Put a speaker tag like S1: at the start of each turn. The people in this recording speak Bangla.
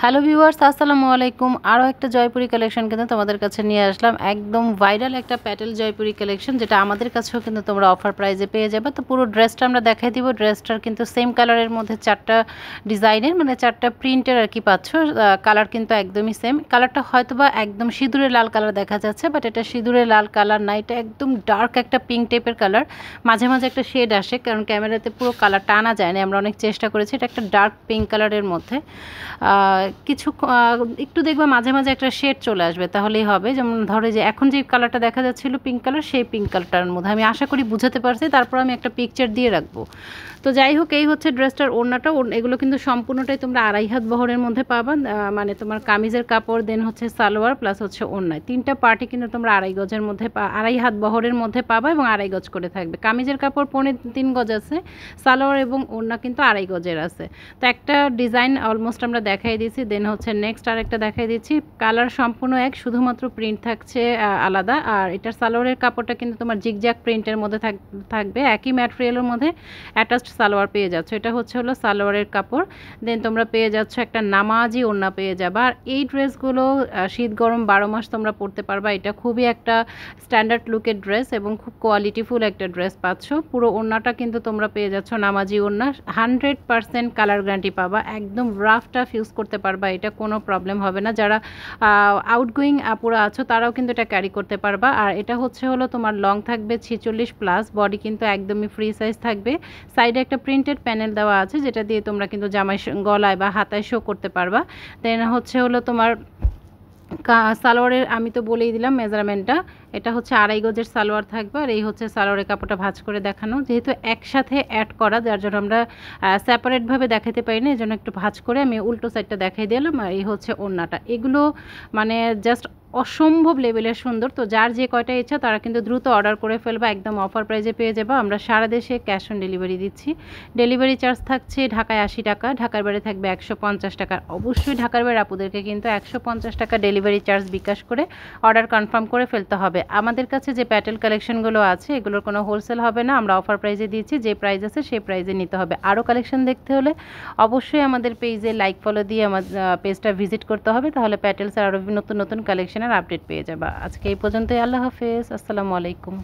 S1: হ্যালো ভিউয়ার্স, আসসালামু আলাইকুম। আরও একটা জয়পুরি কালেকশন কিন্তু তোমাদের কাছে নিয়ে আসলাম। একদম ভাইরাল একটা প্যাটেল জয়পুরি কালেকশন, যেটা আমাদের কাছেও কিন্তু তোমরা অফার প্রাইজে পেয়ে যাবে। তো পুরো ড্রেসটা আমরা দেখাই দিব। ড্রেসটার কিন্তু সেম কালারের মধ্যে 4টা ডিজাইনের, মানে 4টা প্রিন্টের আর কি পাচ্ছ। কালার কিন্তু একদমই সেম। কালারটা হয়তো বা একদম সিঁদুরে লাল কালার দেখা যাচ্ছে, বাট এটা সিঁদুরে লাল কালার না, এটা একদম ডার্ক একটা পিঙ্ক টাইপের কালার। মাঝে মাঝে একটা শেড আসে, কারণ ক্যামেরাতে পুরো কালারটা আনা যায় না, আমরা অনেক চেষ্টা করেছি। এটা একটা ডার্ক পিঙ্ক কালারের মধ্যে কিছু একটু দেখবে মাঝে মাঝে একটা শেড চলে আসবে, তাহলেই হবে। যেমন ধরে যে এখন যে কালারটা দেখা যাচ্ছিল পিঙ্ক কালার, সেই পিঙ্ক কালারটার মধ্যে আমি আশা করি বুঝাতে পারছি। তারপর আমি একটা পিকচার দিয়ে রাখবো। তো যাই হোক, এই হচ্ছে ড্রেসটার ওড়নাটা। এগুলো কিন্তু সম্পূর্ণটাই তোমরা 2.5 হাত বহরের মধ্যে পাবা, মানে তোমার কামিজের কাপড়, দেন হচ্ছে সালোয়ার প্লাস হচ্ছে ওড়নায়, 3টা পার্টি কিন্তু তোমরা 2.5 গজের মধ্যে 2.5 হাত বহরের মধ্যে পাবা, এবং 2.5 গজ করে থাকবে। কামিজের কাপড় 3.25 গজ আছে, সালোয়ার এবং ওড়না কিন্তু 2.5 গজের আছে। তো একটা ডিজাইন অলমোস্ট আমরা দেখাই দিয়েছি, দেন হচ্ছে নেক্সট আরেকটা দেখাই দিচ্ছি। কালার সম্পূর্ণ এক, শুধুমাত্র প্রিন্ট থাকছে আলাদা। আর এটার সালোয়ারের কাপড়টা কিন্তু তোমার জিগজ্যাগ প্রিন্টের মধ্যে থাকবে, একই ম্যাটেরিয়ালের মধ্যে অ্যাটাচড সালোয়ার পেয়ে যাচ্ছ। এটা হলো সালোয়ারের কাপড়। দেন তোমরা পেয়ে যাচ্ছ একটা নামাজি ওড়না পেয়ে যাবে। আর এই ড্রেসগুলো শীত গরম 12 মাস তোমরা পরতে পারবা। এটা খুবই একটা স্ট্যান্ডার্ড লুকের ড্রেস এবং খুব কোয়ালিটিফুল একটা ড্রেস পাচ্ছ। পুরো ওড়নাটা কিন্তু তোমরা পেয়ে যাচ্ছ নামাজি ওড়না। 100% কালার গ্যারান্টি পাবা, একদম রাফ টাফ ইউজ করতে পারবা, এটা কোনো প্রবলেম হবে না। যারা আউটগোয়িং আপুরা আছো তারাও কিন্তু এটা ক্যারি করতে পারবা। আর এটা হলো তোমার লং থাকবে 46+, বডি কিন্তু একদমই ফ্রি সাইজ থাকবে। সাইডে একটা প্রিন্টেড প্যানেল দেওয়া আছে, যেটা দিয়ে তোমরা কিন্তু জামাই গলায় বা হাতায় শো করতে পারবা। দেন হলো তোমার সালোয়ারের আমি তো বলেই দিলাম মেজারমেন্টটা। এটা হচ্ছে 2.5 গজের সালোয়ার থাকবে। আর এই হচ্ছে সালোয়ারের কাপড়টা ভাঁজ করে দেখানো, যেহেতু একসাথে অ্যাড করা, যার জন্য আমরা সেপারেটভাবে দেখাতে পারি না, এই জন্য একটু ভাঁজ করে আমি উল্টো সাইডটা দেখাই দিলাম। আর এই হচ্ছে ওড়নাটা। এগুলো মানে জাস্ট অসম্ভব লেভেলের সুন্দর। তো যার যে কয়টা ইচ্ছা তারা কিন্তু দ্রুত অর্ডার করে ফেলবা, একদম অফার প্রাইজে পেয়ে যাবা। আমরা সারা দেশে ক্যাশ অন ডেলিভারি দিচ্ছি। ডেলিভারি চার্জ থাকছে ঢাকায় 80 টাকা, ঢাকার বাইরে থাকবে 150 টাকা। অবশ্যই ঢাকার বাইরে আপুদেরকে কিন্তু 150 টাকা ডেলিভারি চার্জ বিকাশ করে অর্ডার কনফার্ম করে ফেলতে হবে। আমাদের কাছে যে প্যাটেল কালেকশনগুলো আছে এগুলোর কোনো হোলসেল হবে না, আমরা অফার প্রাইজে দিচ্ছি। যে প্রাইস আছে সেই প্রাইজে নিতে হবে। আরও কালেকশন দেখতে হলে অবশ্যই আমাদের পেজে লাইক ফলো দিয়ে আমার পেজটা ভিজিট করতে হবে, তাহলে প্যাটেলসের আরও নতুন নতুন কালেকশনের আপডেট পেয়ে যাবা। আজকে এই পর্যন্তই। আল্লাহ হাফেজ, আসসালামু আলাইকুম।